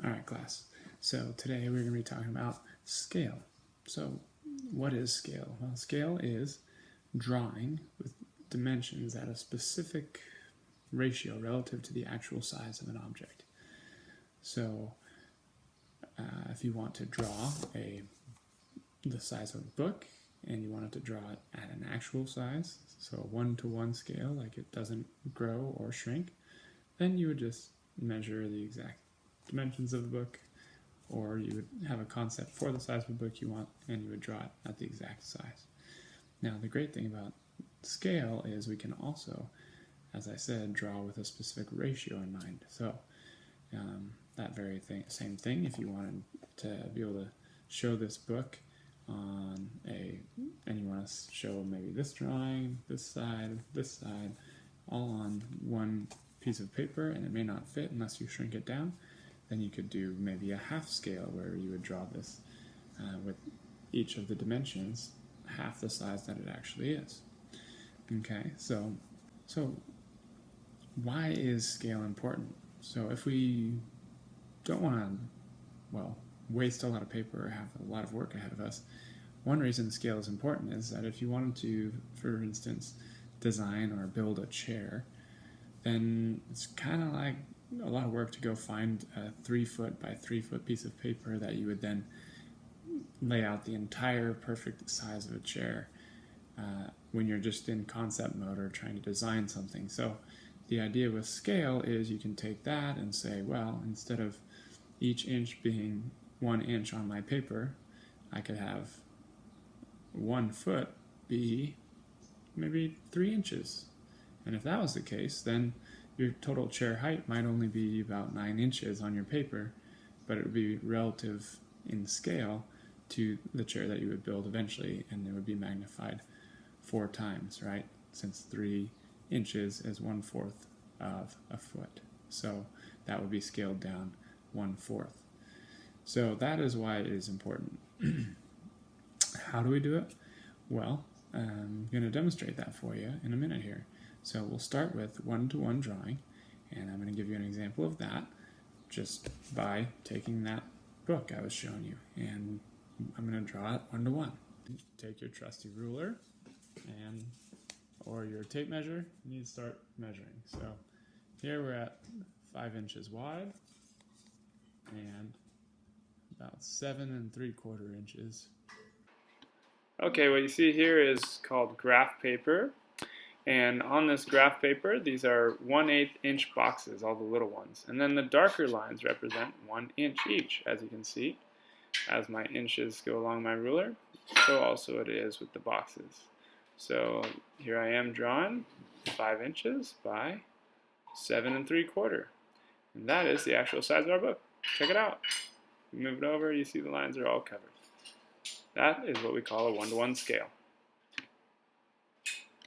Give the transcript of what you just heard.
Alright class, so today we're going to be talking about scale. So what is scale? Well, scale is drawing with dimensions at a specific ratio relative to the actual size of an object. So if you want to draw the size of a book and you wanted to draw it at an actual size, so a 1-to-1 scale, like it doesn't grow or shrink, then you would just measure the exact dimensions of the book, or you would have a concept for the size of a book you want and you would draw it at the exact size. Now the great thing about scale is we can also, as I said, draw with a specific ratio in mind. So that very same thing, if you wanted to be able to show this book on and you want to show maybe this drawing, this side, all on one piece of paper, and it may not fit unless you shrink it down, then you could do maybe a half scale where you would draw this with each of the dimensions half the size that it actually is. Okay, so why is scale important? So if we don't want to, well, waste a lot of paper or have a lot of work ahead of us, one reason scale is important is that if you wanted to, for instance, design or build a chair, then it's kind of like a lot of work to go find a 3-foot by 3-foot piece of paper that you would then lay out the entire perfect size of a chair when you're just in concept mode or trying to design something. So the idea with scale is you can take that and say, well, instead of each inch being 1 inch on my paper, I could have 1 foot be maybe 3 inches. And if that was the case, then your total chair height might only be about 9 inches on your paper, but it would be relative in scale to the chair that you would build eventually, and it would be magnified 4 times, right? Since 3 inches is 1/4 of a foot. So that would be scaled down 1/4. So that is why it is important. How do we do it? Well, I'm going to demonstrate that for you in a minute here. So we'll start with 1-to-1 drawing, and I'm going to give you an example of that just by taking that book I was showing you, and I'm going to draw it 1-to-1. Take your trusty ruler or your tape measure, you need to start measuring. So here we're at 5 inches wide and about 7 3/4 inches. Okay, what you see here is called graph paper. And on this graph paper, these are 1/8 inch boxes, all the little ones. And then the darker lines represent 1 inch each, as you can see. As my inches go along my ruler, so also it is with the boxes. So here I am drawing 5 inches by 7 3/4. And that is the actual size of our book. Check it out. You move it over, you see the lines are all covered. That is what we call a 1-to-1 scale.